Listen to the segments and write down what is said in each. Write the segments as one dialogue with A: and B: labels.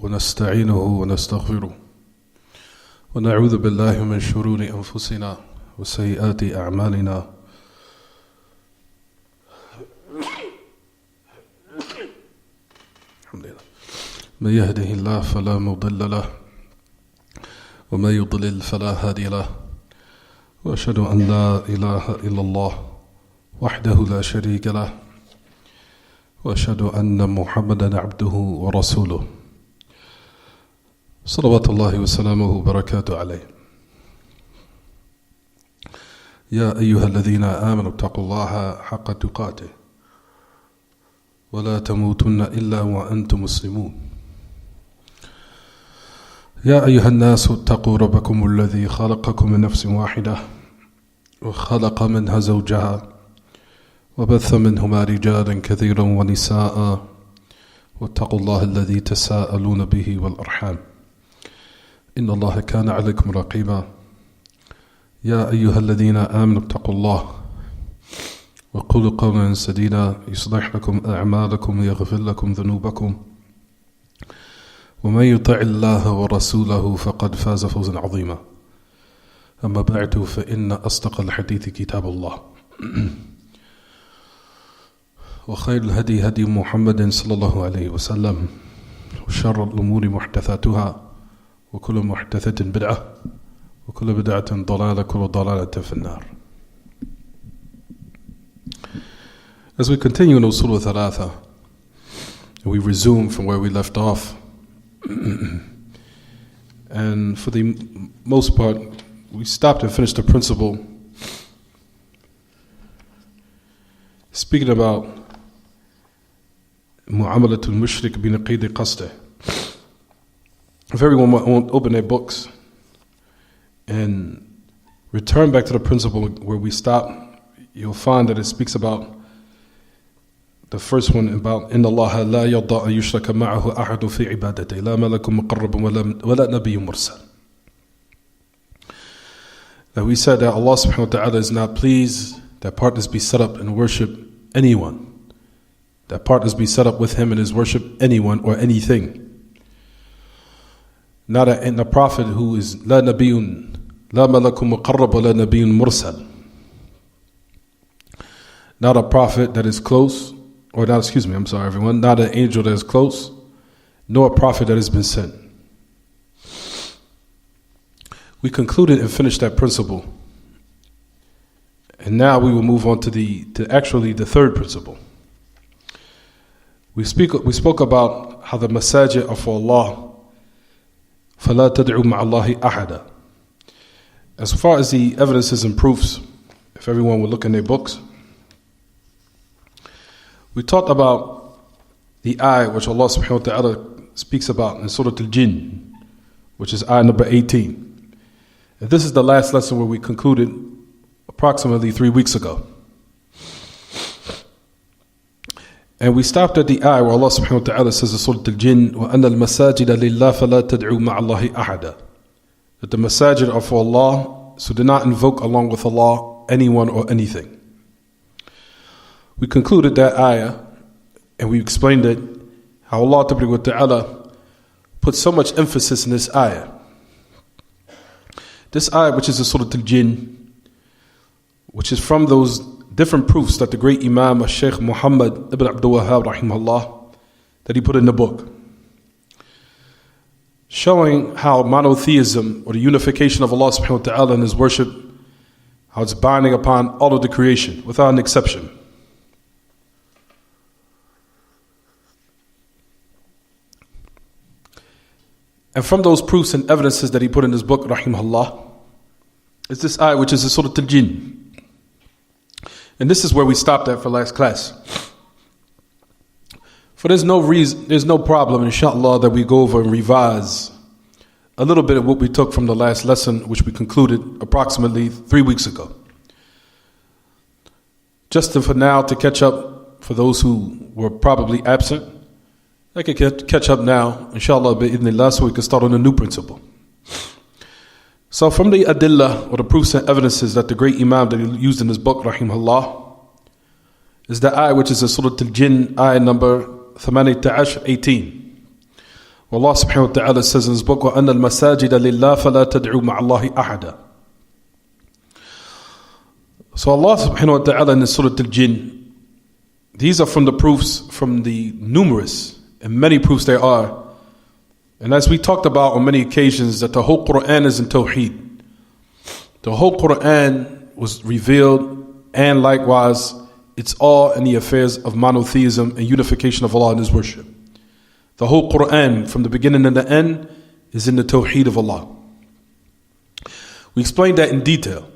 A: ونستعينه ونستغفره ونعوذ بالله من شرور أنفسنا وسيئات أعمالنا من يهده الله فلا مضل له ومن يضلل فلا هادي له وأشهد أن لا إله إلا الله وحده لا شريك له وأشهد أن محمدا عبده ورسوله صلوات الله وسلامه وبركاته عليه. يا أيها الذين آمنوا اتقوا الله حق تقاته ولا تموتن إلا وأنتم مسلمون. يا أيها الناس اتقوا ربكم الذي خلقكم من نفس واحدة وخلق منها زوجها وبث منهما رجالا كثيرا ونساء واتقوا الله الذي تساءلون به والأرحام إن الله كان عليكم رقيبا. يا أيها الذين آمنوا اتقوا الله وقولوا قولا سديدا يصلح لكم أعمالكم ويغفر لكم ذنوبكم ومن يطع الله ورسوله فقد فاز فوزا عظيما. أما بعد فإن أصدق الحديث كتاب الله وخير الهدي هدي محمد صلى الله عليه وسلم وشر الأمور محدثاتها وكل محدثة بدعة وكل بدعة ضلالة كل ضلالة في النار. As we continue in Usul al-Thalatha, we resume from where we left off. And for the most part, we stopped and finished the principle speaking about mu'amalatul mushrik binaqidi qasdih. If everyone won't open their books and return back to the principle where we stopped, you'll find that it speaks about the first one about إن الله لا يرضى أن يشرك معه أحد في عبادته لا ملك مقرب ولا نبي مرسل. That we said that Allah subhanahu wa ta'ala is not pleased that partners be set up and worship anyone. That partners be set up with Him in His worship anyone or anything. Not a prophet who is لا نبي لا ملك مقرب ولا نبي مرسل. Not a prophet that is close, or not, excuse me, I'm sorry everyone, not an angel that is close, nor a prophet that has been sent. We concluded and finished that principle. And now we will move on to actually the third principle. We spoke about how the masajid are for Allah. فَلَا تَدْعُوا مَعَ اللَّهِ أَحَدًا. As far as the evidences and proofs, if everyone would look in their books, we talked about the ayah which Allah subhanahu wa ta'ala speaks about in Surah Al-Jinn, which is ayah number 18. And this is the last lesson where we concluded approximately 3 weeks ago. And we stopped at the ayah where Allah subhanahu wa ta'ala says in Surah Al-Jinn, وَأَنَّ الْمَسَاجِدَ لِلَّهِ فَلَا تَدْعُوا مَعَ اللَّهِ أَحَدًا. That the masajid are for Allah, so do not invoke along with Allah anyone or anything. We concluded that ayah and we explained it, how Allah ta'ala put so much emphasis in this ayah. This ayah, which is the Surah Al-Jinn, which is from those different proofs that the great Imam Shaykh Muhammad ibn Abdul Wahhab rahimahullah, that he put in the book, showing how monotheism or the unification of Allah subhanahu wa ta'ala in His worship, how it's binding upon all of the creation without an exception. And from those proofs and evidences that he put in his book, rahimahullah, is this ayah which is the Surah Al-Jinn. And this is where we stopped at for last class. For there's no problem, inshallah, that we go over and revise a little bit of what we took from the last lesson, which we concluded approximately 3 weeks ago. Just for now, to catch up for those who were probably absent, I can catch up now, inshallah, bi'idhnillah, so we can start on a new principle. So from the adillah, or the proofs and evidences that the great Imam that he used in his book, rahimahullah, is the ayah which is in Surah Al-Jinn, ayah number 18. Allah subhanahu wa ta'ala says in his book, وَأَنَّ الْمَسَاجِدَ لِلَّهِ فَلَا تَدْعُوا مَعَ اللَّهِ أَحَدًا. So Allah subhanahu wa ta'ala in the Surah Al-Jinn, these are from the proofs, from the numerous and many proofs there are. And as we talked about on many occasions, that the whole Quran is in Tawheed. The whole Quran was revealed, and likewise, it's all in the affairs of monotheism and unification of Allah in His worship. The whole Quran, from the beginning and the end, is in the Tawheed of Allah. We explained that in detail.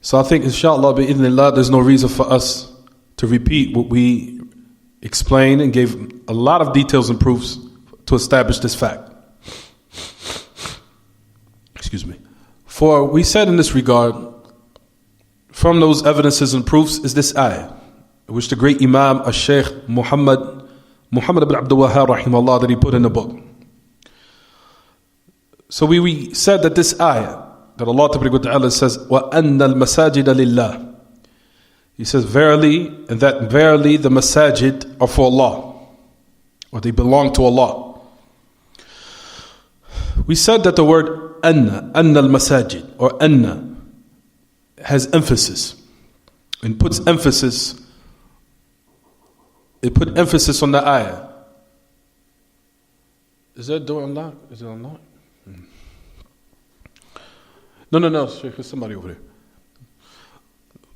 A: So I think, inshallah, bi'idhnillah, there's no reason for us to repeat what we explained and gave a lot of details and proofs to establish this fact. Excuse me. For we said in this regard, from those evidences and proofs is this ayah, which the great Imam al-Shaykh Muhammad ibn Abdul Wahhab rahimahullah, that he put in the book. So we said that this ayah, that Allah Ta'ala says, وَأَنَّ الْمَسَاجِدَ لِلَّهِ. He says, verily, and that verily the masajid are for Allah, or they belong to Allah. We said that the word anna al-masajid, or anna, has emphasis, and puts emphasis, it put emphasis on the ayah. Is that door unlocked? Is it unlocked? No, Shaykh, there's somebody over there.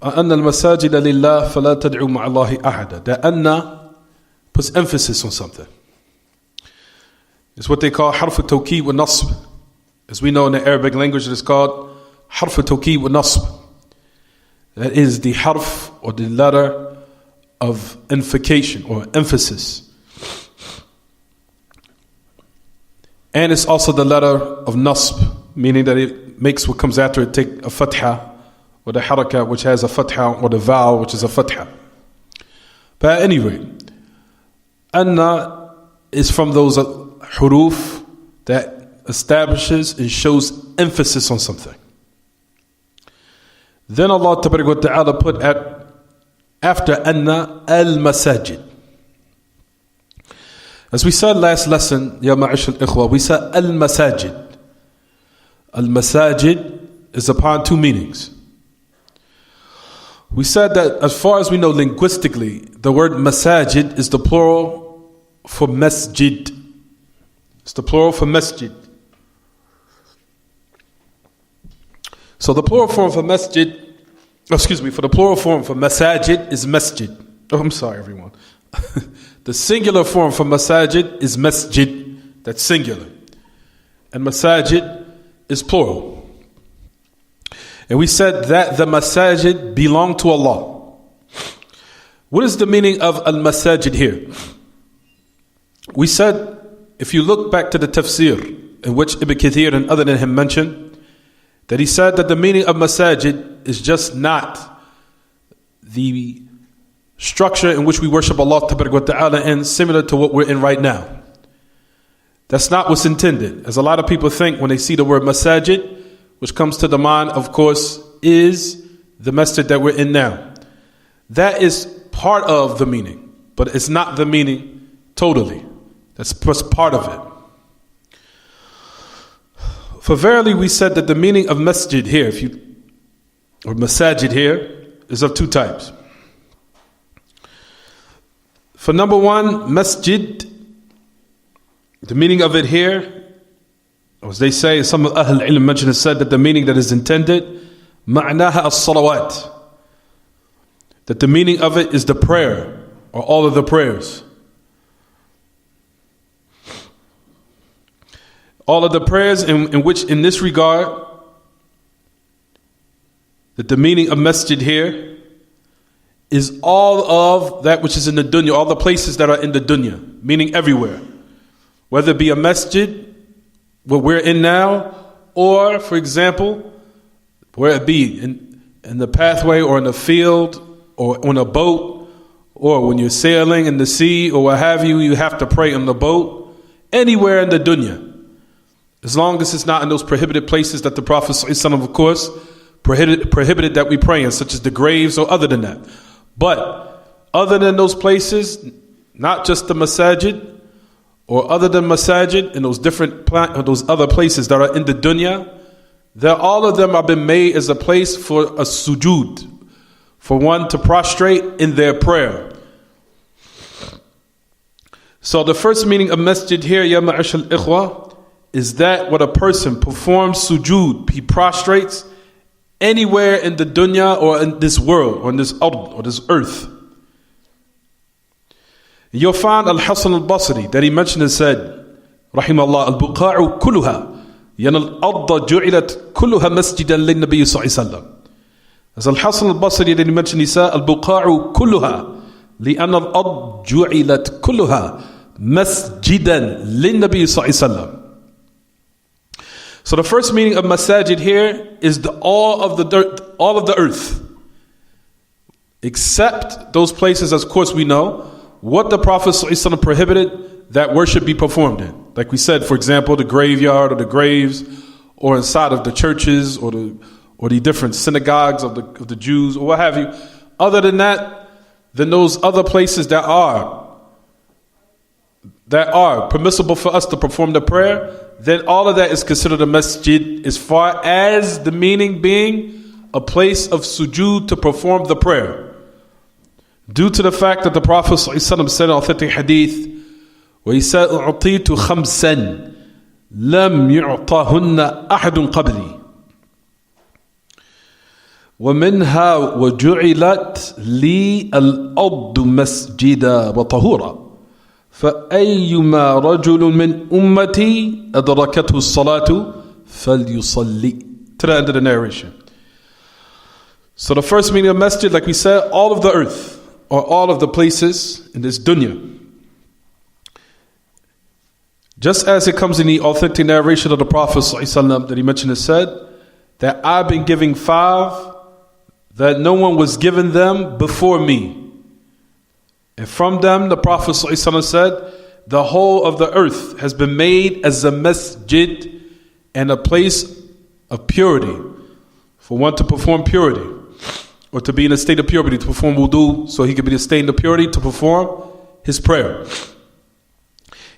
A: أَنَّ الْمَسَاجِدَ لِلَّهِ فَلَا تَدْعُوا مَعَ اللَّهِ أَحَدًا. The anna puts emphasis on something. It's what they call harf al-tawkid wa nasb. As we know in the Arabic language, it is called harf al-tawkid wa nasb. That is the harf, or the letter of invocation or emphasis. And it's also the letter of nasb, meaning that it makes what comes after it take a fatha, or the harakah, which has a fatha, or the vowel, which is a fatha. But at any rate, anna is from those huruf that establishes and shows emphasis on something. Then Allah Ta'ala put after anna al-masajid. As we said last lesson, Ya Ma'ash al-Ikhwa, we said al-masajid. Al-masajid is upon two meanings. We said that as far as we know linguistically, the word masajid is the plural for masjid. It's the plural for masjid. So the plural form for masjid, for the plural form for masajid is masjid. Oh, I'm sorry, everyone. The singular form for masajid is masjid. That's singular. And masajid is plural. And we said that the masajid belong to Allah. What is the meaning of al-masajid here? We said, if you look back to the tafsir, in which Ibn Kathir and other than him mentioned, that he said that the meaning of masajid is just not the structure in which we worship Allah Ta'ala in, similar to what we're in right now. That's not what's intended. As a lot of people think when they see the word masajid, which comes to the mind, of course, is the masjid that we're in now. That is part of the meaning, but it's not the meaning totally. That's just part of it. For verily we said that the meaning of masjid here, or masajid here, is of two types. For number one, masjid, the meaning of it here, as they say, some of Ahl al-Ilm mentioned and said that the meaning that is intended, ma'naha as-salawat, that the meaning of it is the prayer, or all of the prayers. All of the prayers in which, in this regard, that the meaning of masjid here is all of that which is in the dunya, all the places that are in the dunya, meaning everywhere. Whether it be a masjid, what we're in now, or, for example, where it be in the pathway, or in the field, or on a boat, or when you're sailing in the sea, or what have you, you have to pray on the boat, anywhere in the dunya. As long as it's not in those prohibited places that the Prophet ﷺ, of course, prohibited that we pray in, such as the graves or other than that. But other than those places, not just the masajid, or other than masajid, in those those other places that are in the dunya, that all of them have been made as a place for a sujood, for one to prostrate in their prayer. So the first meaning of masjid here, ya ma'ashal ikhwa, is that when a person performs sujood, he prostrates anywhere in the dunya or in this world or in this ard or this earth. You'll find Al-Hasan al-Basri that he mentioned and said, Rahimahullah, al-buqa'u kulluha, yana al-arda ju'ilat kulluha masjidan lin-nabi sallallahu alayhi wa sallam. As Al-Hasan al-Basri that he mentioned, he said, al-buqa'u kulluha, li'anna al-ard ju'ilat kulluha masjidan lin-nabi sallallahu alayhi wa sallam. So the first meaning of masajid here is all of the earth, except those places, as of course we know, what the Prophet ﷺ prohibited that worship be performed in. Like we said, for example, the graveyard or the graves, or inside of the churches or the different synagogues of the Jews or what have you. Other than that, then those other places that are permissible for us to perform the prayer, then all of that is considered a masjid, as far as the meaning being a place of sujood to perform the prayer. Due to the fact that the Prophet ﷺ said in authentic hadith, where he said, أُعْطِيتُ خَمْسًا لَمْ يُعْطَهُنَّ أَحَدٌ قَبْلِي وَمِنْهَا وَجُعِلَتْ لِي الْأَرْضُ مَسْجِدًا وَطَهُورًا فَأَيُّمَا رَجُلٌ مِّنْ أُمَّتِي أَدْرَكَتْهُ الصَّلَاةُ فَلْيُصَلِّ. To the end of the narration. So the first meaning of masjid, like we said, all of the earth, or all of the places in this dunya. Just as it comes in the authentic narration of the Prophet ﷺ that he mentioned and said, that I've been giving 5 that no one was given them before me. And from them, the Prophet ﷺ said, the whole of the earth has been made as a masjid and a place of purity, for one to perform purity, or to be in a state of purity, to perform wudu, so he could be in a state of purity to perform his prayer.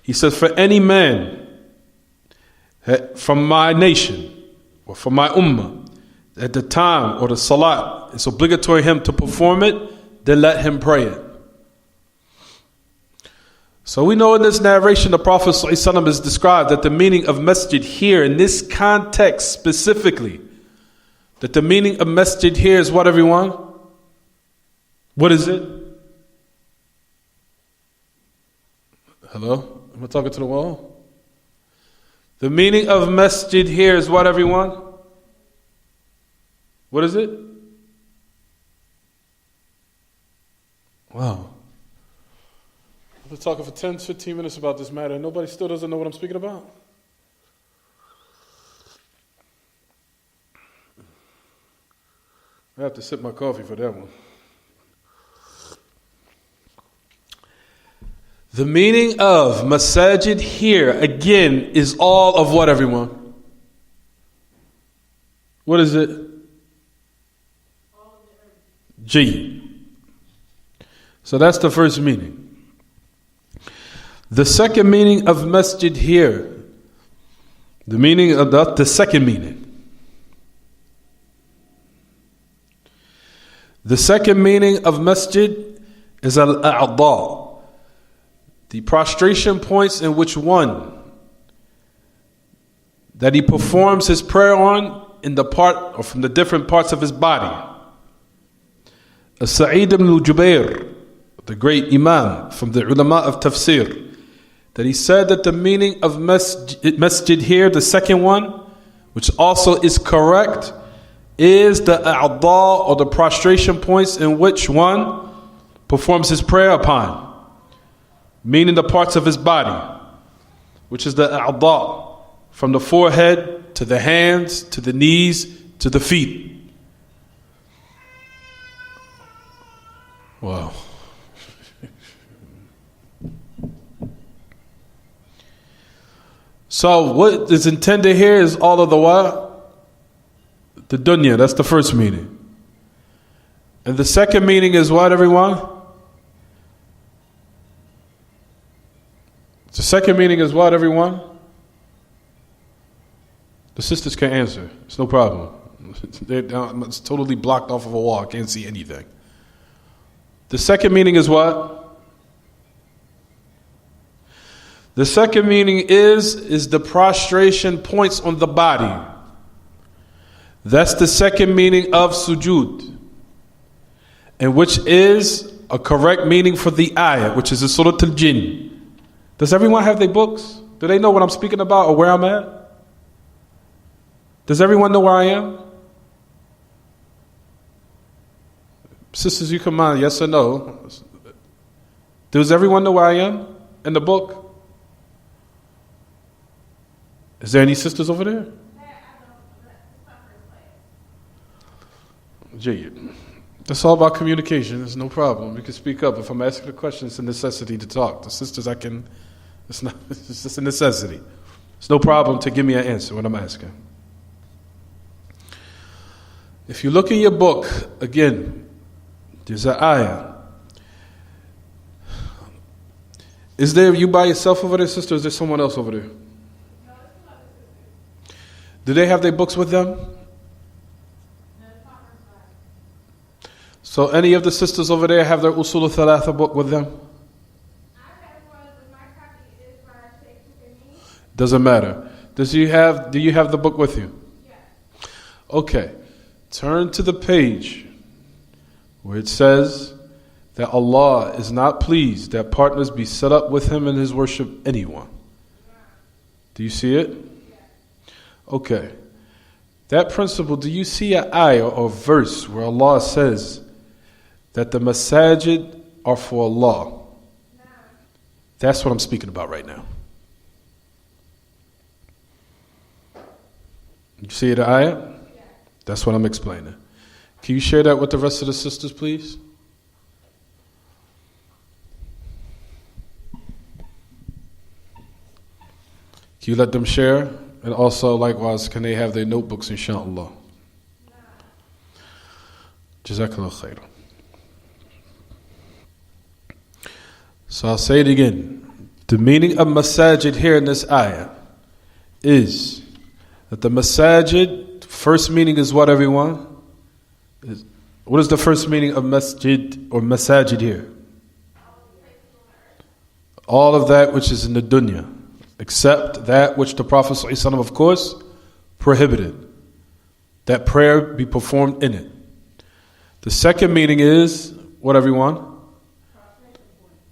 A: He says, for any man from my nation or from my ummah, at the time or the salat, it's obligatory him to perform it, then let him pray it. So we know in this narration the Prophet ﷺ is described that the meaning of masjid here in this context specifically, that the meaning of masjid here is what, everyone? What is it? Hello? Am I talking to the wall? The meaning of masjid here is what, everyone? What is it? Wow. I've been talking for 10, 15 minutes about this matter and nobody still doesn't know what I'm speaking about? I have to sip my coffee for that one. The meaning of masajid here, again, is all of what, everyone? What is it? G. So that's the first meaning. The second meaning of masjid here, the meaning of the second meaning. The second meaning of masjid is al-a'dha, the prostration points in which one that he performs his prayer on in the part or from the different parts of his body. Sa'id ibn Jubair, the great imam from the ulama of tafsir, that he said that the meaning of masjid here, the second one, which also is correct, is the a'dha or the prostration points in which one performs his prayer upon, meaning the parts of his body, which is the a'dha, from the forehead to the hands to the knees to the feet. Wow. So what is intended here is all of the what? The dunya, that's the first meaning. And the second meaning is what, everyone? It's The second meaning is what, everyone? The sisters can answer. It's no problem. It's totally blocked off of a wall. I can't see anything. The second meaning is what? The second meaning is the prostration points on the body. That's the second meaning of sujood, and which is a correct meaning for the ayah, which is the Surah Al-Jinn. Does everyone have their books? Do they know what I'm speaking about or where I'm at? Does everyone know where I am? Sisters, you come on, yes or no? Does everyone know where I am in the book? Is there any sisters over there? Jayid. It's all about communication. There's no problem. You can speak up. If I'm asking a question, it's a necessity to talk. The sisters, it's just a necessity. It's no problem to give me an answer when I'm asking. If you look in your book, again, there's an ayah. Is there you by yourself over there, sister, or is there someone else over there? Do they have their books with them? So any of the sisters over there have their Usul al-Thalatha book with them?
B: I have one, but my copy is by Sheikh Tuqani.
A: Doesn't matter. Do you have the book with you?
B: Yes.
A: Okay. Turn to the page where it says that Allah is not pleased that partners be set up with Him in His worship anyone. Do you see it? Okay. That principle, do you see an ayah or verse where Allah says that the masajid are for Allah? That's what I'm speaking about right now. You see the ayah? That's what I'm explaining. Can you share that with the rest of the sisters, please? Can you let them share? And also, likewise, can they have their notebooks, inshaAllah? Jazakallah khairan. So I'll say it again. The meaning of masajid here in this ayah is that the masajid, first meaning is what, everyone? What is the first meaning of masjid or masajid here? All of that which is in the dunya, except that which the Prophet ﷺ, of course, prohibited. That prayer be performed in it. The second meaning is, what, everyone?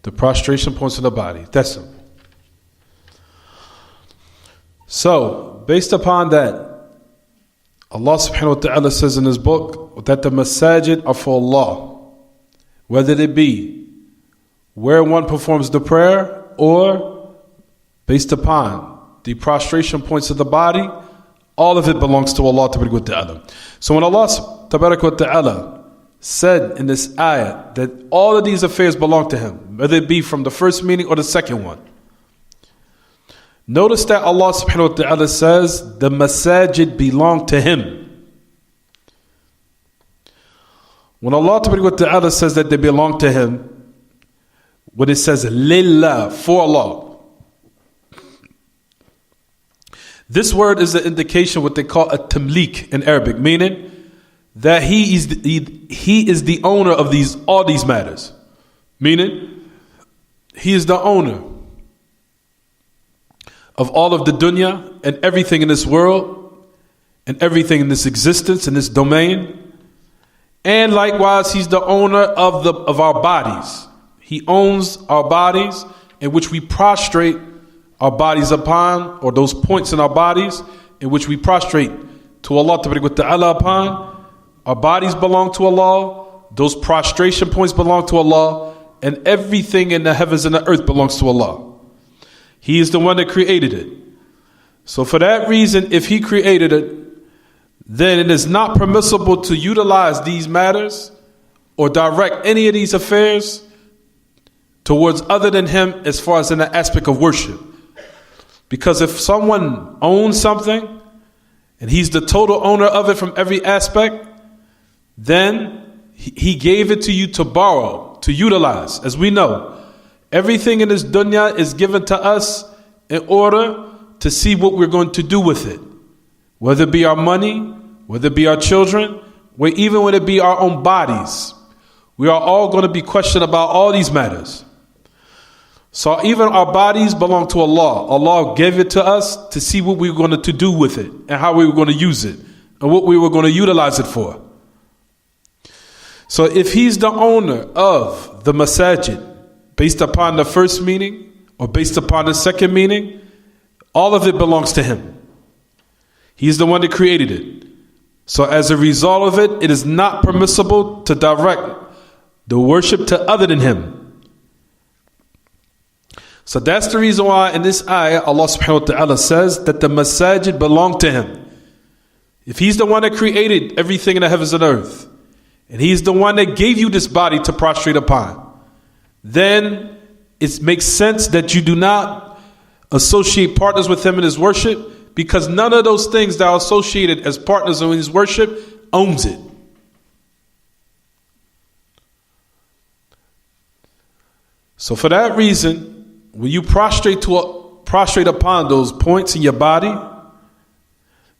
A: The prostration points of the body. That's simple. So, based upon that, Allah subhanahu wa ta'ala says in His book that the masajid are for Allah, whether it be where one performs the prayer or based upon the prostration points of the body, all of it belongs to Allah tabarak wa ta'ala. So when Allah tabarak wa ta'ala said in this ayah that all of these affairs belong to Him, whether it be from the first meaning or the second one, notice that Allah subhanahu wa ta'ala says the masajid belong to Him. When Allah tabarak wa ta'ala says that they belong to Him, when it says lillah, for Allah, this word is an indication what they call a tamlik in Arabic, meaning that he is the owner of all these matters. Meaning, He is the owner of all of the dunya and everything in this world and everything in this existence, in this domain. And likewise, He's the owner of our bodies. He owns our bodies in which we prostrate our bodies upon, or those points in our bodies in which we prostrate to Allah Ta'ala upon. Our bodies belong to Allah. Those prostration points belong to Allah. And everything in the heavens and the earth belongs to Allah. He is the one that created it. So for that reason, if He created it, then it is not permissible to utilize these matters or direct any of these affairs towards other than Him as far as in the aspect of worship. Because if someone owns something and he's the total owner of it from every aspect, then He gave it to you to borrow, to utilize. As we know, Everything in this dunya is given to us in order to see what we're going to do with it. Whether it be our money, whether it be our children, or even when it be our own bodies. We are all going to be questioned about all these matters. So even our bodies belong to Allah. Allah gave it to us to see what we were going to do with it and how we were going to use it and what we were going to utilize it for. So if He's the owner of the masajid, based upon the first meaning or based upon the second meaning, all of it belongs to Him. He's the one that created it. So as a result of it, it is not permissible to direct the worship to other than Him. So that's the reason why in this ayah, Allah subhanahu wa ta'ala says that the masajid belong to Him. If He's the one that created everything in the heavens and earth, and He's the one that gave you this body to prostrate upon, then it makes sense that you do not associate partners with Him in His worship, because none of those things that are associated as partners in His worship owns it. So for that reason, when you prostrate upon those points in your body,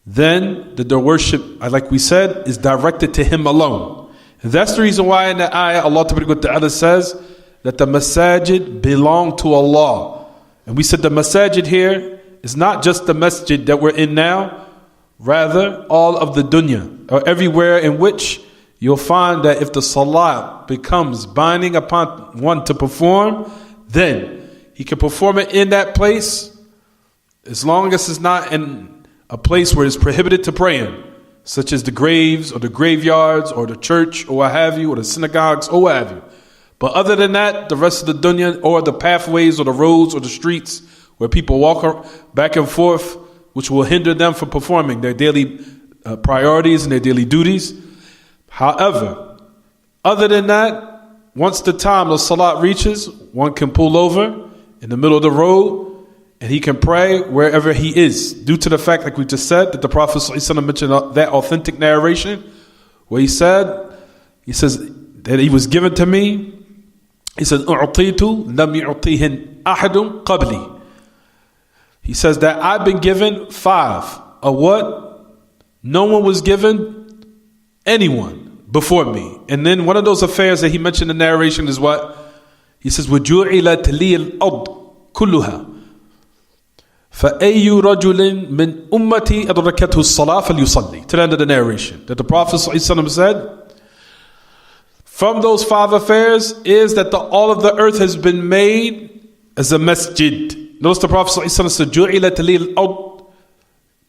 A: then the worship, like we said, is directed to Him alone. And that's the reason why in the ayah Allah Ta'ala says that the masajid belong to Allah. And we said the masajid here is not just the masjid that we're in now, rather all of the dunya, or everywhere in which you'll find that if the salah becomes binding upon one to perform, then he can perform it in that place, as long as it's not in a place where it's prohibited to pray in, such as the graves or the graveyards or the church or what have you, or the synagogues or what have you. But other than that, the rest of the dunya, or the pathways or the roads or the streets where people walk back and forth, which will hinder them from performing their daily priorities and their daily duties. However, other than that, once the time of salat reaches, one can pull over in the middle of the road and he can pray wherever he is, due to the fact, like we just said, that the Prophet ﷺ mentioned that authentic narration where he says that he was given to me. He says, "U'titu lam yu'tihin ahadun qabli." He says that I've been given 5 of what no one was given anyone before me. And then one of those affairs that he mentioned in the narration is what? He says, وَجُعِلَتْ لِي الْأَرْضُ كُلُّهَا فَأَيُّ رَجُلٍ مِّنْ أُمَّتِي أَدْرَكَتْهُ الصَّلَاةَ فَلْيُصَلِّي. To the end of the narration, that the Prophet ﷺ said, from those 5 affairs is that all of the earth has been made as a masjid. Notice the Prophet ﷺ said, جُعِلَتْ لِي الْأَرْضُ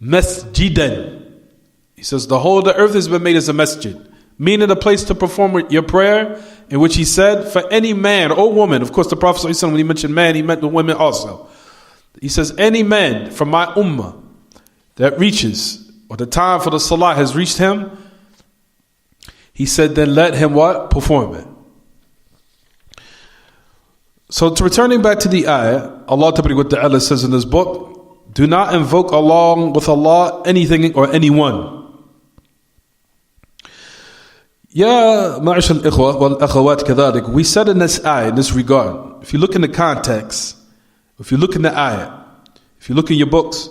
A: مَسْجِدًا. He says the whole of the earth has been made as a masjid, meaning a place to perform your prayer, in which he said, for any man or woman, of course the Prophet ﷺ, when he mentioned man, he meant the women also. He says, any man from my ummah that reaches, or the time for the salah has reached him, he said, then let him what? Perform it. So to returning back to the ayah, Allah Ta'ala says in this book, do not invoke along with Allah anything or anyone. Ya ma'ashal ikhwa wal akhawat kadhalik. We said in this ayah, in this regard, if you look in the context, if you look in the ayah, if you look in your books,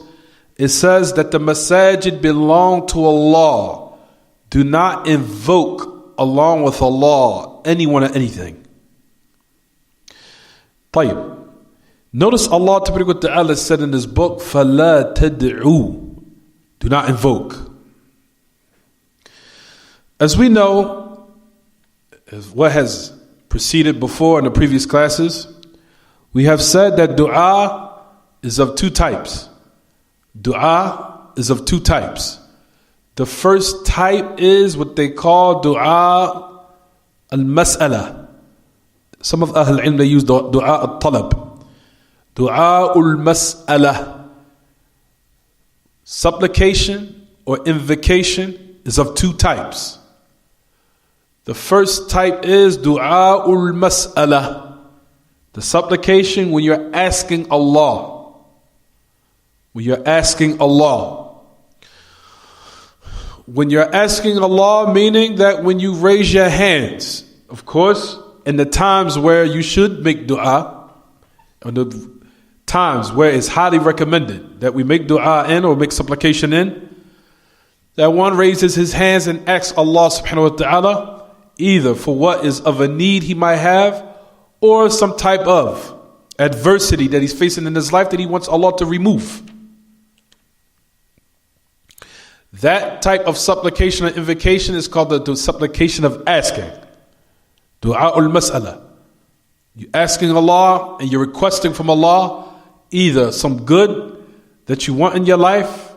A: it says that the masajid belong to Allah. Do not invoke along with Allah anyone or anything. طيب. Notice Allah Ta'ala said in this book, فَلَا تَدْعُوا. Do not invoke. As we know, as what has preceded before in the previous classes, we have said that dua is of 2 types. Dua is of 2 types. The first type is what they call dua al-mas'ala. Some of Ahl al-Ilm, they use dua al-talab. Dua al-mas'ala. Supplication or invocation is of 2 types. The first type is dua al-mas'ala. The supplication when you're asking Allah. When you're asking Allah. When you're asking Allah, meaning that when you raise your hands, of course, in the times where you should make dua, or the times where it's highly recommended that we make dua in or make supplication in, that one raises his hands and asks Allah subhanahu wa ta'ala either for what is of a need he might have or some type of adversity that he's facing in his life that he wants Allah to remove. That type of supplication or invocation is called the supplication of asking. Du'a'ul mas'ala. You're asking Allah and you're requesting from Allah either some good that you want in your life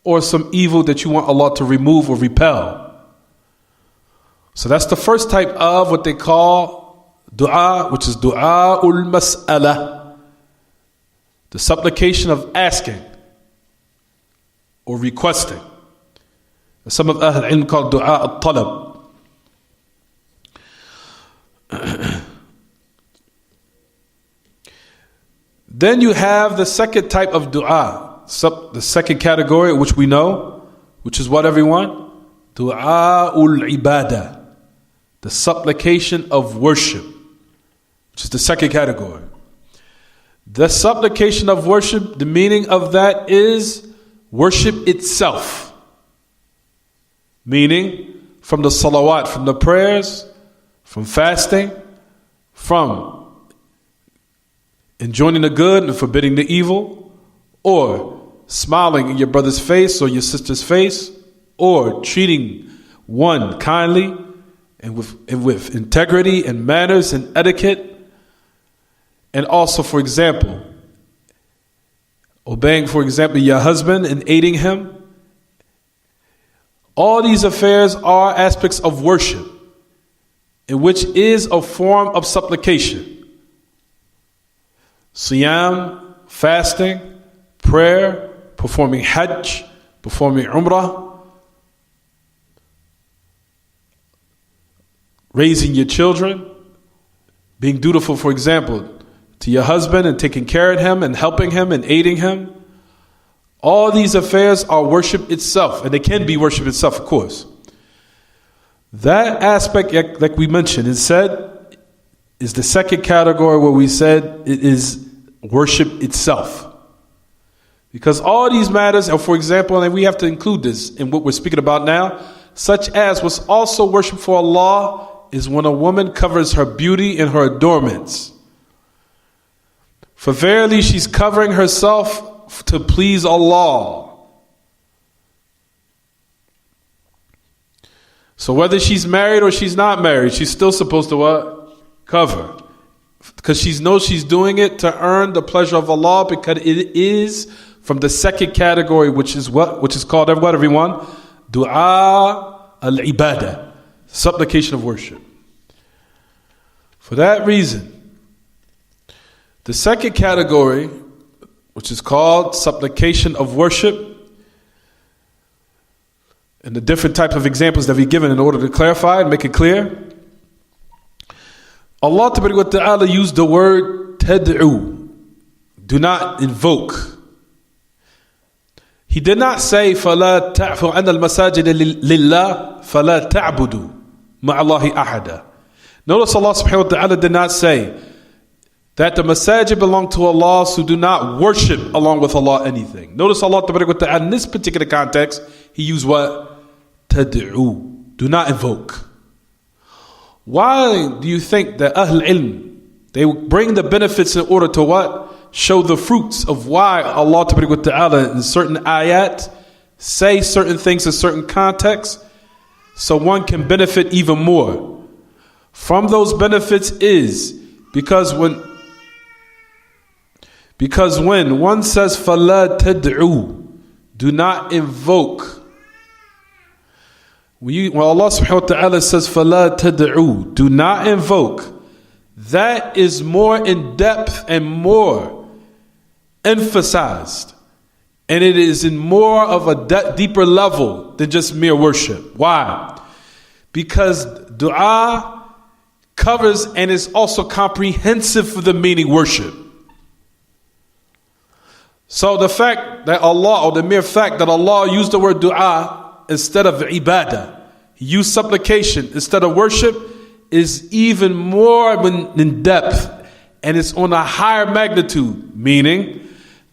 A: or some evil that you want Allah to remove or repel. So that's the first type of what they call dua, which is du'a'ul mas'ala. The supplication of asking or requesting. Some of Ahl Ilm call dua al-talab. Then you have the second type of dua, the second category, which we know, which is what, everyone? Du'a'ul ibadah, the supplication of worship, which is the second category. The supplication of worship, the meaning of that is worship itself. Meaning, from the salawat, from the prayers, from fasting, from enjoining the good and forbidding the evil, or smiling in your brother's face or your sister's face, or treating one kindly and with integrity and manners and etiquette, and also, for example, obeying, for example, your husband and aiding him. All these affairs are aspects of worship, in which is a form of supplication. Siyam, fasting, prayer, performing hajj, performing umrah, raising your children, being dutiful, for example, to your husband and taking care of him and helping him and aiding him. All these affairs are worship itself, and they can be worship itself, of course. That aspect, like we mentioned and said, is the second category where we said it is worship itself. Because all these matters, and for example, and we have to include this in what we're speaking about now, such as what's also worship for Allah is when a woman covers her beauty and her adornments. For verily she's covering herself to please Allah. So whether she's married or she's not married, she's still supposed to what? Cover. Because she knows she's doing it to earn the pleasure of Allah, because it is from the second category, which is what? Which is called what, everyone? Dua al-ibadah, supplication of worship. For that reason, the second category, which is called supplication of worship, and the different types of examples that we've given in order to clarify and make it clear. Allah Ta'ala used the word tad'u, do not invoke. He did not say فَلَا تَعْفُوا أَنَّ الْمَسَاجِدَ لِلَّهِ فَلَا تَعْبُدُوا مَعَ اللَّهِ أَحَدًا. Notice Allah Subhanahu wa Ta'ala did not say that the masajid belong to Allah, so do not worship along with Allah anything. Notice Allah Ta'ala in this particular context, He used what? Tad'u, do not invoke. Why do you think that Ahl Ilm, they bring the benefits in order to what? Show the fruits of why Allah Ta'ala in certain ayat say certain things in certain contexts, so one can benefit even more. From those benefits is because when one says فَلَا تَدْعُوا, do not invoke. When Allah subhanahu wa ta'ala says فَلَا تَدْعُوا, do not invoke, that is more in depth and more emphasized. And it is in more of a deeper level than just mere worship. Why? Because dua covers and is also comprehensive for the meaning worship. So the fact that Allah, or the mere fact that Allah used the word dua instead of ibadah, He used supplication instead of worship, is even more in depth and it's on a higher magnitude. Meaning,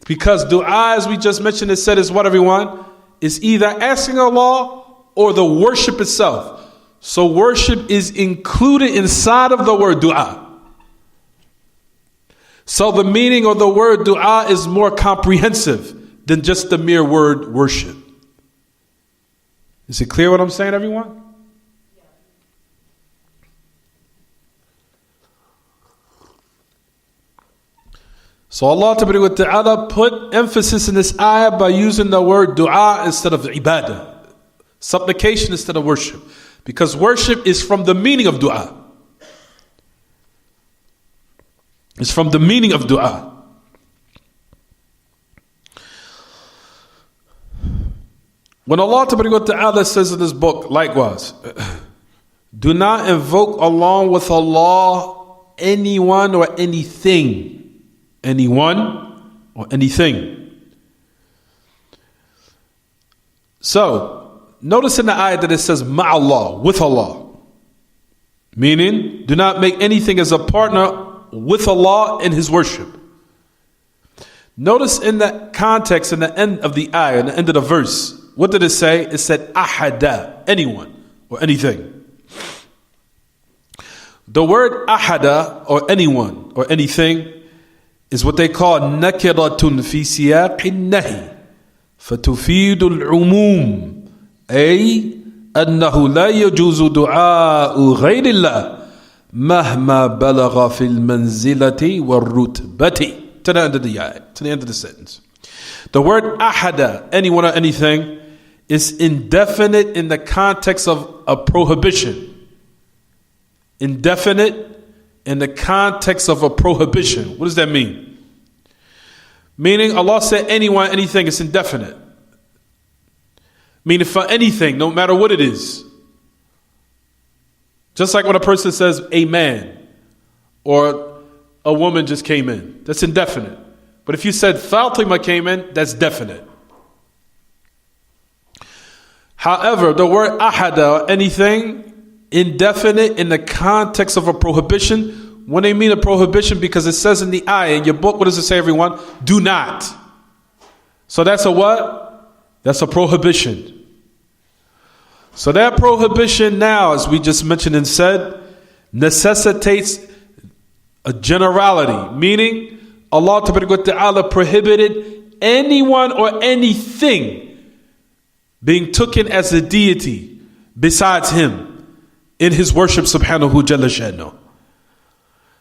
A: because dua, as we just mentioned, it said is what, everyone? Is either asking Allah or the worship itself. So worship is included inside of the word dua. So the meaning of the word dua is more comprehensive than just the mere word worship. Is it clear what I'm saying, everyone? So Allah Ta'ala put emphasis in this ayah by using the word dua instead of ibadah. Supplication instead of worship. Because worship is from the meaning of dua. It's from the meaning of dua. When Allah Ta'ala says in this book, likewise, do not invoke along with Allah anyone or anything. Anyone or anything. So, notice in the ayah that it says ma'allah, with Allah. Meaning, do not make anything as a partner with Allah in His worship. Notice in the context, in the end of the ayah, in the end of the verse, what did it say? It said ahada, anyone or anything. The word ahada, or anyone or anything, is what they call nakiratun fi siyaqin nahi fatufidu al-umum, ay annahu la yajuzu du'a'u ghayrillah mahma balagha fil manzilati wal rutbati. To the end of the ayat, to the end of the sentence. The word ahada, anyone or anything, is indefinite in the context of a prohibition. Indefinite in the context of a prohibition. What does that mean? Meaning Allah said anyone, anything, it's indefinite. Meaning for anything, no matter what it is. Just like when a person says a man or a woman just came in. That's indefinite. But if you said Fatima came in, that's definite. However, the word ahada, anything, indefinite in the context of a prohibition. When they mean a prohibition, because it says in the ayah, in your book, what does it say, everyone? Do not. So that's a what? That's a prohibition. So that prohibition now, as we just mentioned and said, necessitates a generality. Meaning, Allah Ta'ala prohibited anyone or anything being taken as a deity besides Him in His worship, subhanahu jalla sha'nu.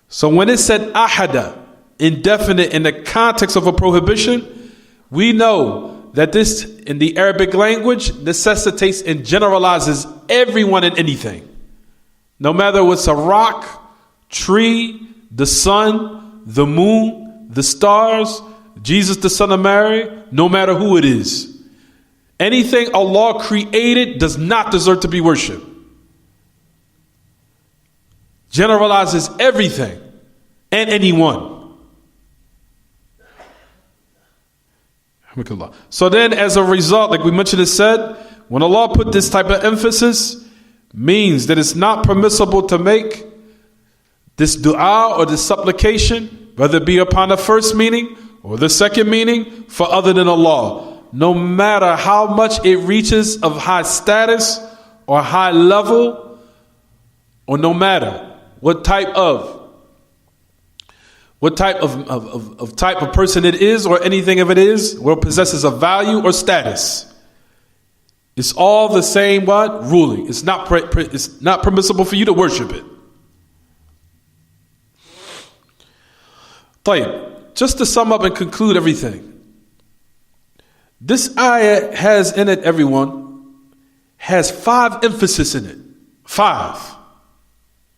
A: So when it said ahada, indefinite in the context of a prohibition, we know that this in the Arabic language necessitates and generalizes everyone and anything. No matter what's a rock, tree, the sun, the moon, the stars, Jesus the son of Mary, no matter who it is. Anything Allah created does not deserve to be worshipped. Generalizes everything and anyone. So then as a result, like we mentioned, it said, when Allah put this type of emphasis, means that it's not permissible to make this dua or this supplication, whether it be upon the first meaning or the second meaning, for other than Allah. No matter how much it reaches of high status or high level, or no matter what type of type of person it is, or anything of it is, or possesses a value or status. It's all the same what? Ruling. It's not permissible for you to worship it. طيب, just to sum up and conclude everything. This ayah has in it, everyone, has 5 emphasis in it. 5.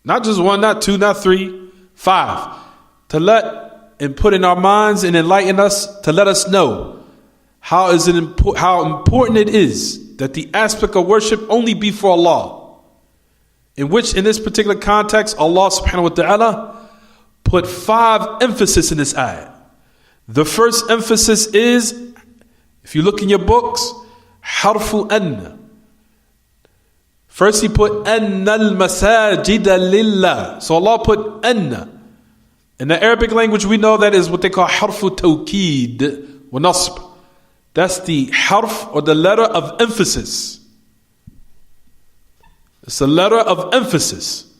A: Not just 1, not 2, not 3, 5. To let and put in our minds and enlighten us, to let us know how important it is that the aspect of worship only be for Allah. In which, in this particular context, Allah subhanahu wa ta'ala put 5 emphasis in this ayah. The first emphasis is, if you look in your books, harfu anna. First He put anna al-masajida lillah. So Allah put anna. In the Arabic language, we know that is what they call harfu tawkeed wa nasb. That's the harf, or the letter of emphasis. It's a letter of emphasis.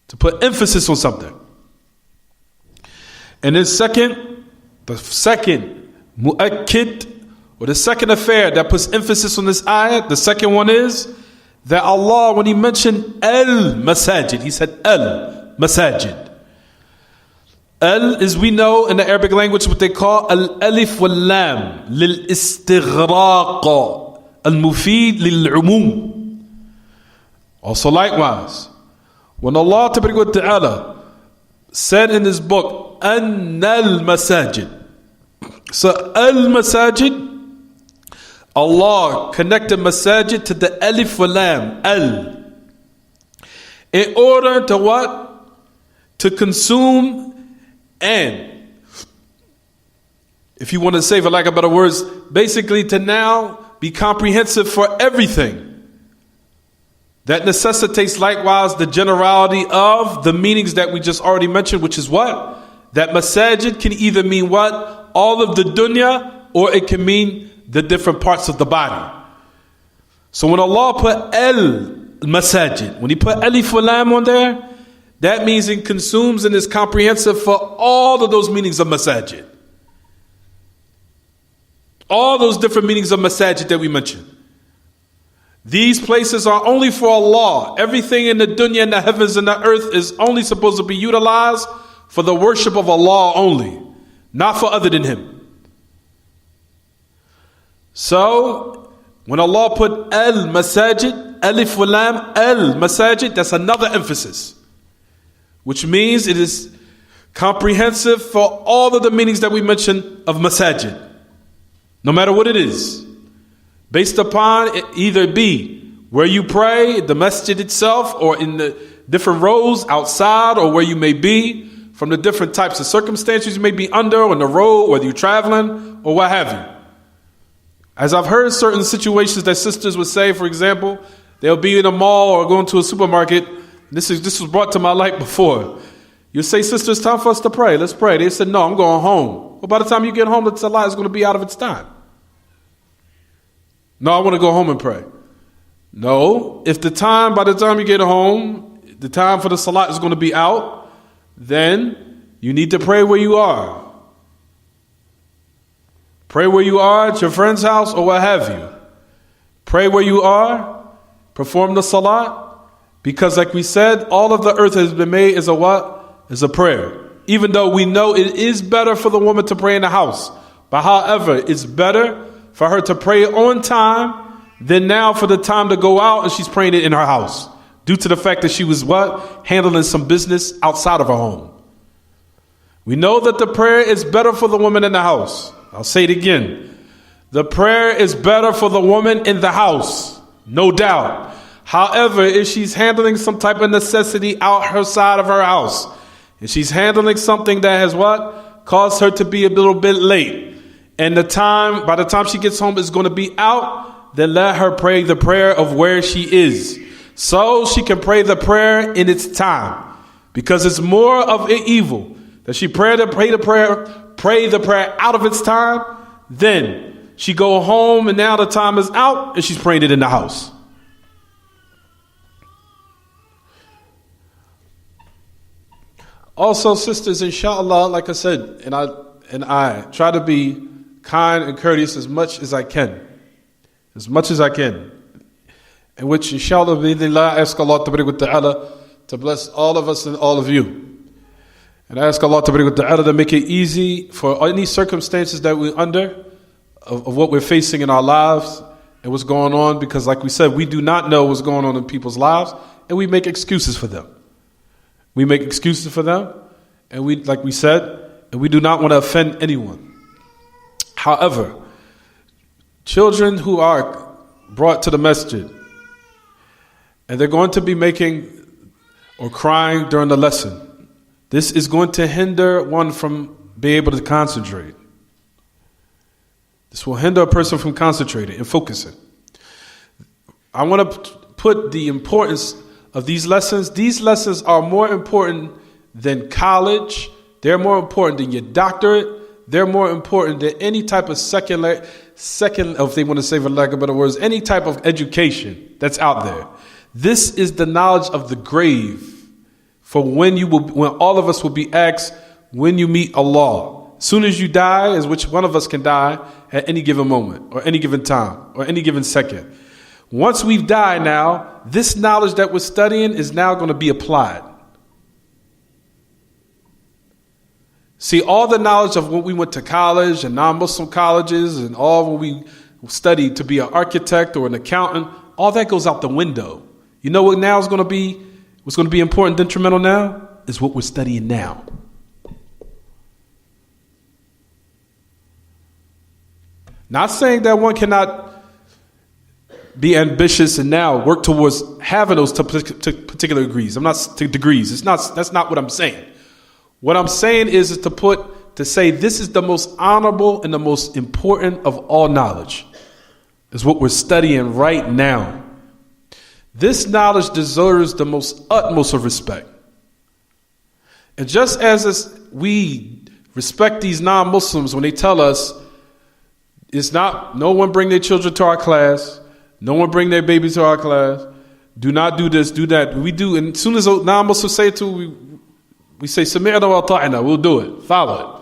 A: To put emphasis on something. And then the second mu'akkid, or the second affair that puts emphasis on this ayat, the second one is that Allah, when He mentioned al-masajid, He said al-masajid. Al is, we know in the Arabic language, what they call al-alif wal-lam, lil-istighraq, al-mufid lil-umum. Also likewise, when Allah Ta'ala said in His book, Annal Masajid. So al-masajid, Allah connected masajid to the alif wa lam, al. In order to what? To consume and, if you want to say for lack of better words, basically to now be comprehensive for everything. That necessitates likewise the generality of the meanings that we just already mentioned, which is what? That masajid can either mean what? All of the dunya, or it can mean the different parts of the body. So when Allah put al-masajid, when He put alif wa lam on there, that means it consumes and is comprehensive for all of those meanings of masajid. All those different meanings of masajid that we mentioned. These places are only for Allah. Everything in the dunya and the heavens and the earth is only supposed to be utilized for the worship of Allah only, not for other than Him. So, when Allah put al-masajid, alif wa lam, al-masajid, that's another emphasis, which means it is comprehensive for all of the meanings that we mentioned of masajid, no matter what it is, based upon it either be where you pray, the masjid itself, or in the different rows outside, or where you may be, from the different types of circumstances you may be under, on the road, whether you're traveling, or what have you. As I've heard certain situations that sisters would say, for example, they'll be in a mall or going to a supermarket. This was brought to my light before. You say, sister, it's time for us to pray. Let's pray. They said, no, I'm going home. Well, by the time you get home, the salah is going to be out of its time. No, I want to go home and pray. No, by the time you get home, the time for the salah is going to be out, then you need to pray where you are. Pray where you are at your friend's house or what have you. Pray where you are, perform the salah, because like we said, all of the earth has been made as a what? As a prayer. Even though we know it is better for the woman to pray in the house. But however, it's better for her to pray on time than now for the time to go out and she's praying it in her house. Due to the fact that she was what? Handling some business outside of her home. We know that the prayer is better for the woman in the house. I'll say it again. The prayer is better for the woman in the house. No doubt. However, if she's handling some type of necessity out her side of her house, and she's handling something that has what? Caused her to be a little bit late, and by the time she gets home is going to be out, then let her pray the prayer of where she is. So she can pray the prayer in its time. Because it's more of an evil that she pray the prayer out of its time, then she go home and now the time is out and she's praying it in the house. Also, sisters, inshallah, like I said, and I try to be kind and courteous as much as I can. As much as I can. In which, inshallah, I ask Allah Ta'ala to bless all of us and all of you. And I ask Allah Ta'ala to make it easy for any circumstances that we're under, of what we're facing in our lives and what's going on. Because like we said, we do not know what's going on in people's lives, and we make excuses for them. We make excuses for them, and we do not want to offend anyone. However, children who are brought to the masjid, and they're going to be making or crying during the lesson, this is going to hinder one from being able to concentrate. This will hinder a person from concentrating and focusing. I want to put the importance of these lessons. These lessons are more important than college. They're more important than your doctorate. They're more important than any type of second, if they want to say for lack of better words, any type of education that's out there. This is the knowledge of the grave for when all of us will be asked when you meet Allah. Soon as you die, is which one of us can die at any given moment or any given time or any given second. Once we've died now, this knowledge that we're studying is now going to be applied. See, all the knowledge of when we went to college and non-Muslim colleges and all when we studied to be an architect or an accountant, all that goes out the window. You know what now is going to be, what's going to be important, detrimental now, is what we're studying now. Not saying that one cannot be ambitious and now work towards having those particular degrees. That's not what I'm saying. What I'm saying is to say this is the most honorable and the most important of all knowledge, is what we're studying right now. This knowledge deserves the most utmost of respect. And just as we respect these non-Muslims when they tell us no one bring their children to our class, no one bring their babies to our class, do not do this, do that. We do, and as soon as non-Muslims say it to, we say, Sami'na wa ta'ina, we'll do it, follow it.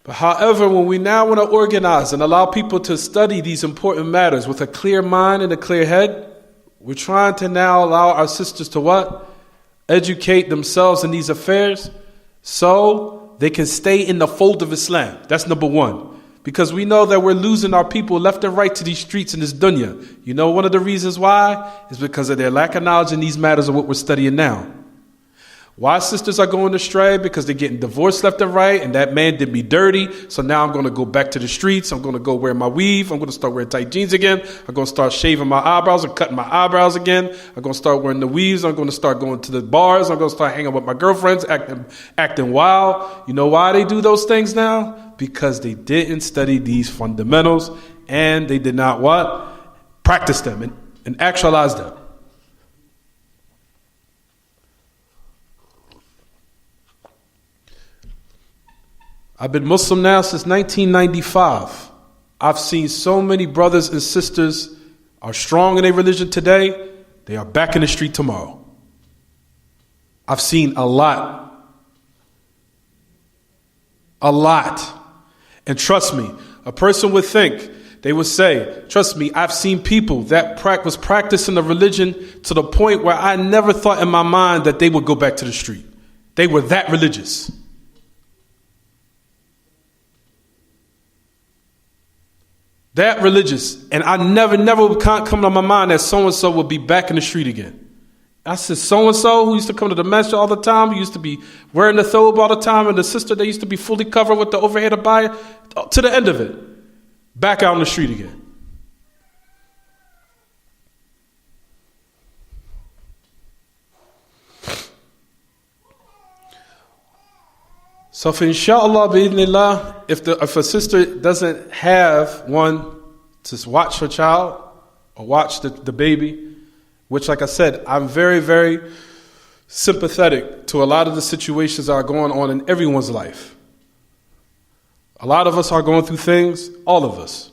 A: But however, when we now want to organize and allow people to study these important matters with a clear mind and a clear head, we're trying to now allow our sisters to what? Educate themselves in these affairs so they can stay in the fold of Islam. That's number one. Because we know that we're losing our people left and right to these streets in this dunya. You know one of the reasons why? Is because of their lack of knowledge in these matters of what we're studying now. Why sisters are going astray? Because they're getting divorced left and right, and that man did me dirty, so now I'm going to go back to the streets. I'm going to go wear my weave. I'm going to start wearing tight jeans again. I'm going to start shaving my eyebrows and cutting my eyebrows again. I'm going to start wearing the weaves. I'm going to start going to the bars. I'm going to start hanging with my girlfriends, acting wild. You know why they do those things now? Because they didn't study these fundamentals, and they did not what? Practice them and actualize them. I've been Muslim now since 1995. I've seen so many brothers and sisters are strong in their religion today. They are back in the street tomorrow. I've seen a lot. A lot. And trust me, a person would think, they would say, trust me, I've seen people that was practicing the religion to the point where I never thought in my mind that they would go back to the street. They were that religious. That religious. And I never would come to my mind that so-and-so would be back in the street again. I said, so-and-so who used to come to the masjid all the time, who used to be wearing the thobe all the time, and the sister that used to be fully covered with the overhead abaya, to the end of it, back out on the street again. So for inshallah, bi'idhnillah, if a sister doesn't have one to watch her child or watch the baby, which like I said, I'm very, very sympathetic to a lot of the situations that are going on in everyone's life. A lot of us are going through things, all of us.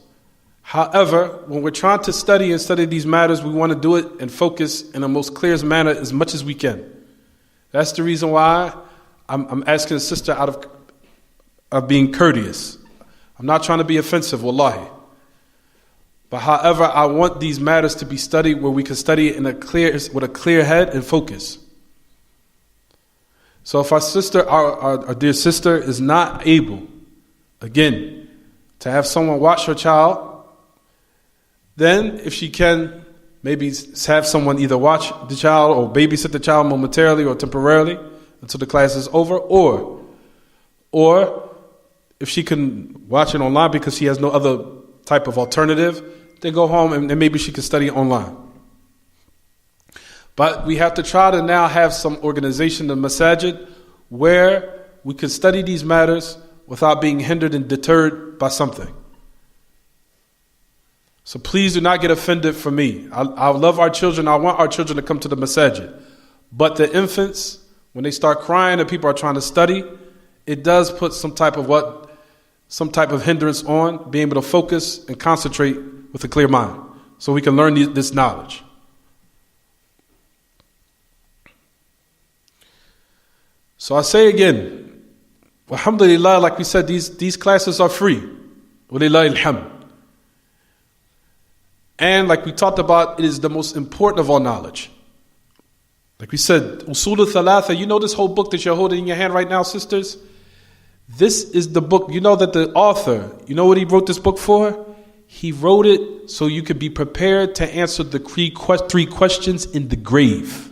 A: However, when we're trying to study these matters, we want to do it and focus in the most clearest manner as much as we can. That's the reason why I'm asking the sister out of being courteous. I'm not trying to be offensive, wallahi. But however, I want these matters to be studied where we can study it with a clear head and focus. So if our dear sister is not able, again, to have someone watch her child, then if she can, maybe have someone either watch the child or babysit the child momentarily or temporarily until the class is over, or if she can watch it online because she has no other type of alternative, then go home and maybe she can study online. But we have to try to now have some organization in the masajid where we can study these matters without being hindered and deterred by something. So please do not get offended for me. I love our children. I want our children to come to the masajid. But the infants, when they start crying and people are trying to study, it does put some type of hindrance on being able to focus and concentrate with a clear mind, so we can learn this knowledge. So I say again, alhamdulillah, like we said, these classes are free. Walillahi alhamd. And like we talked about, it is the most important of all knowledge. Like we said, Usul al-Thalatha, you know this whole book that you're holding in your hand right now, sisters? This is the book. You know that the author, you know what he wrote this book for? He wrote it so you could be prepared to answer the three questions in the grave.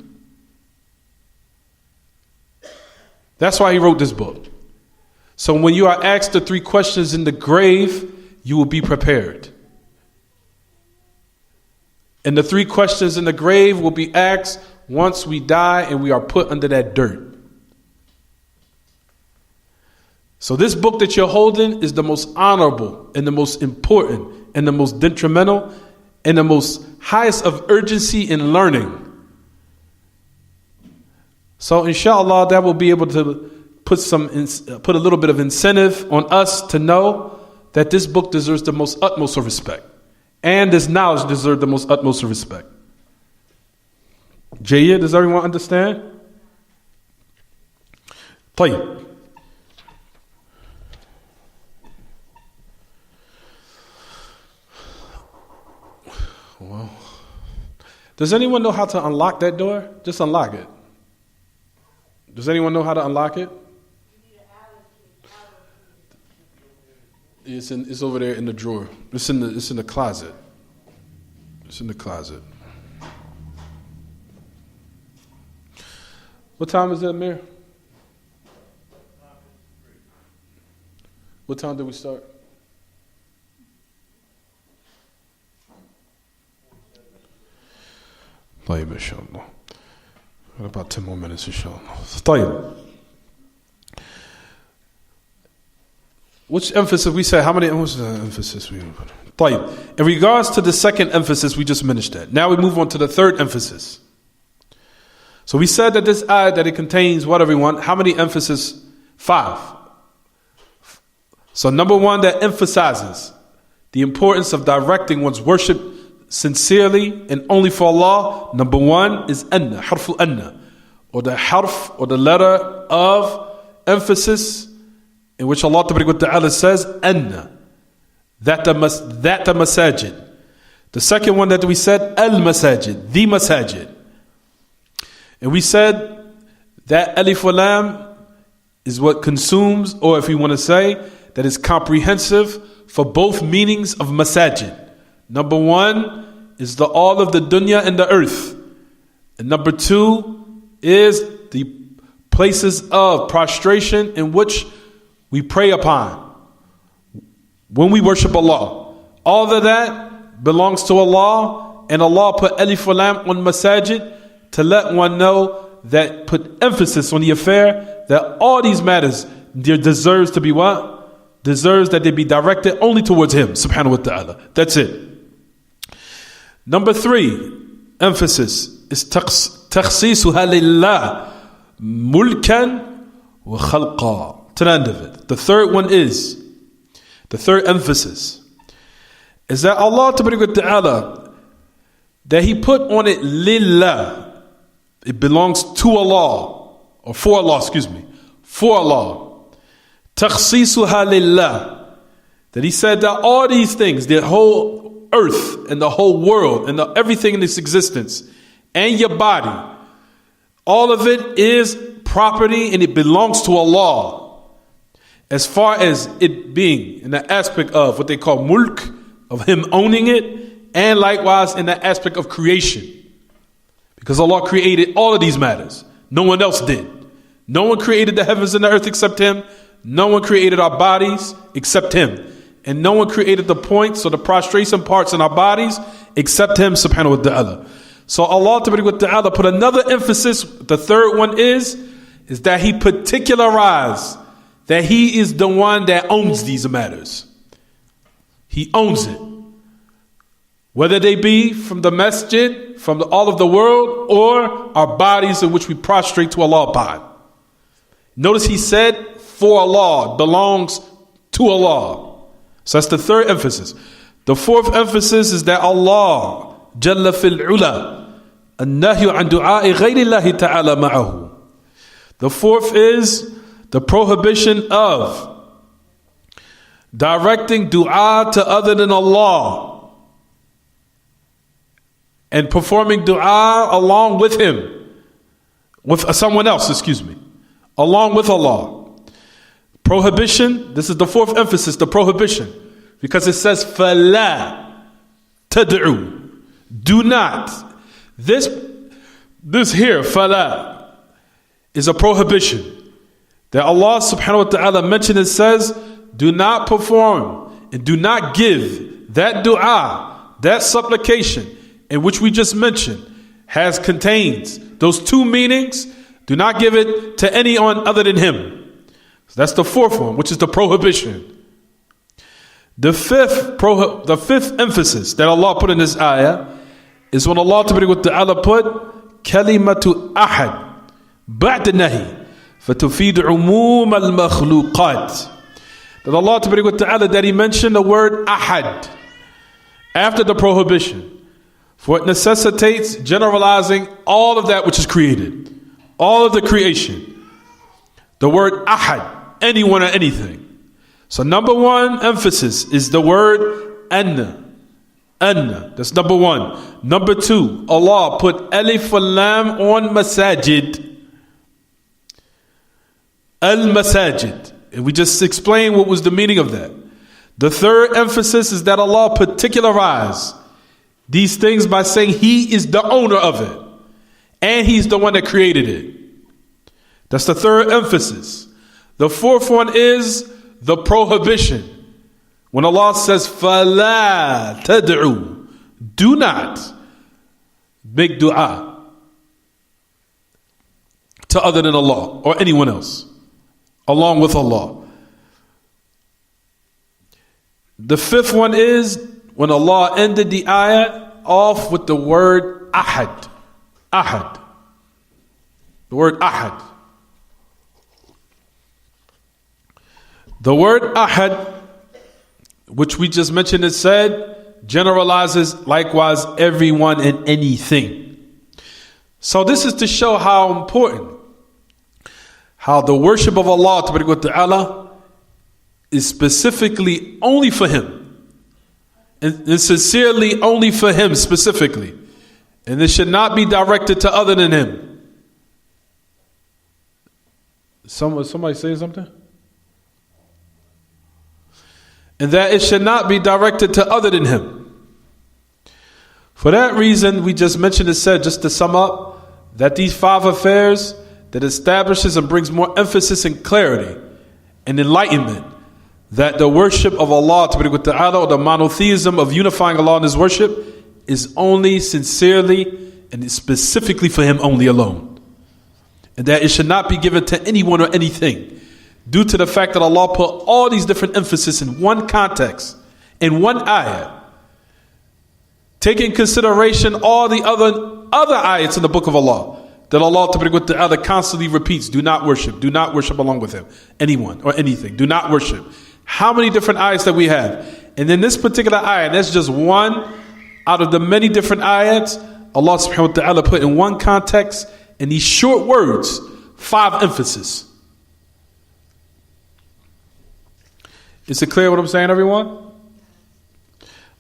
A: That's why he wrote this book. So when you are asked the 3 questions in the grave, you will be prepared. And the 3 questions in the grave will be asked once we die and we are put under that dirt. So this book that you're holding is the most honorable and the most important and the most detrimental and the most highest of urgency in learning. So inshallah, that will be able to put a little bit of incentive on us to know that this book deserves the most utmost of respect. And this knowledge deserves the most utmost of respect. Jaya, does everyone understand? طيب. Well, does anyone know how to unlock that door? Just unlock it. Does anyone know how to unlock it? It's over there in the drawer. It's in the closet. It's in the closet. What time is it, Amir? What time did we start? طيب إن شاء الله. About 10 more minutes, inshallah. طيب. Which emphasis we say? How many emphasis we put? طيب. In regards to the second emphasis, we just finished that. Now we move on to the third emphasis. So we said that this ayat, that it contains what, everyone? How many emphasis? 5. So number 1, that emphasizes the importance of directing one's worship sincerely and only for Allah. Number 1 is anna, harfu anna, or the harf, or the letter of emphasis, in which Allah Ta'ala says anna, that the masajid. The second one that we said, al masajid, the masajid. And we said that alif wa lam is what consumes, or if you want to say, that is comprehensive for both meanings of masajid. Number 1 is the all of the dunya and the earth. And number 2 is the places of prostration in which we pray upon when we worship Allah. All of that belongs to Allah, and Allah put alif wa lam on masajid to let one know that, put emphasis on the affair that all these matters there deserves to be what? Deserves that they be directed only towards Him, subhanahu wa ta'ala. That's it. Number 3, emphasis is takhsisuha lillah mulkan wa khalqa. To the end of it. The third one is, the third emphasis is that Allah Ta'ala, that He put on it lillah. It belongs to Allah, or for Allah, for Allah. Takhsisuha lillah. That He said that all these things, the whole earth and the whole world and everything in this existence and your body, all of it is property and it belongs to Allah. As far as it being in the aspect of what they call mulk, of Him owning it, and likewise in the aspect of creation. Because Allah created all of these matters. No one else did. No one created the heavens and the earth except Him. No one created our bodies except Him. And no one created the points or the prostration parts in our bodies except Him, subhanahu wa ta'ala. So Allah ta'ala put another emphasis. The third one is that He particularized that He is the one that owns these matters. He owns it. whether they be from the masjid, from all of the world, or our bodies in which we prostrate to Allah by. Notice he said, for Allah, belongs to Allah. So that's the third emphasis. The fourth emphasis is that Allah, Jalla fil Ula, an-nahyu an du'a'i ghayri Allahi ta'ala ma'ahu. The fourth is the prohibition of directing dua to other than Allah and performing dua along with him, with someone else, along with Allah. Prohibition, this is the fourth emphasis, the prohibition, because it says فَلَا تَدْعُوا, do not. This here, فَلَا, is a prohibition that Allah subhanahu wa ta'ala mentioned. It says, do not perform and do not give that dua, that supplication, in which we just mentioned, contains those two meanings. Do not give it to anyone other than him. So that's the fourth one, which is the prohibition. The fifth emphasis that Allah put in this ayah is when Allah Ta'ala put kalimatu ahad ba'da nahi fatufid umum al-makhluqat. That Allah Ta'ala, that he mentioned the word ahad after the prohibition, for it necessitates generalizing all of that which is created, all of the creation. The word ahad, anyone or anything. So number one emphasis is the word anna. Anna, that's number one. Number two, Allah put alif wal lam on masajid. Al-masajid. And we just explained what was the meaning of that. The third emphasis is that Allah particularized these things by saying He is the owner of it. And He's the one that created it. That's the third emphasis. The fourth one is the prohibition. When Allah says, فَلَا تَدْعُوا, do not make dua to other than Allah or anyone else, along with Allah. The fifth one is when Allah ended the ayah off with the word ahad. Ahad. The word ahad. The word ahad, which we just mentioned, it said, generalizes likewise everyone and anything. So this is to show how important, how the worship of Allah Ta'ala is specifically only for Him, and sincerely only for Him specifically, and it should not be directed to other than Him. Somebody saying something? And that it should not be directed to other than Him. For that reason, we just mentioned, it said, just to sum up, that these five affairs that establishes and brings more emphasis and clarity and enlightenment, that the worship of Allah Ta'ala, or the monotheism of unifying Allah in His worship, is only sincerely and specifically for Him only alone. And that it should not be given to anyone or anything, due to the fact that Allah put all these different emphasis in one context, in one ayah, taking into consideration all the other ayats in the book of Allah, that Allah Ta'ala constantly repeats, do not worship along with Him, anyone or anything, do not worship. How many different ayats that we have? And in this particular ayat, that's just one out of the many different ayats Allah subhanahu wa ta'ala put in one context, in these short words, five emphasis. Is it clear what I'm saying, everyone?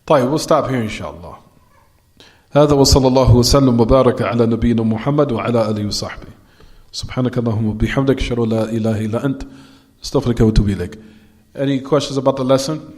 A: طيب, we'll stop here inshallah. هذا وصلى الله وسلم وبارك على نبينا محمد وعلى آله وصحبه. سبحانك اللهم وبحمدك أشهد أن لا إله إلا أنت أستغفرك وأتوب إليك. Any questions about the lesson?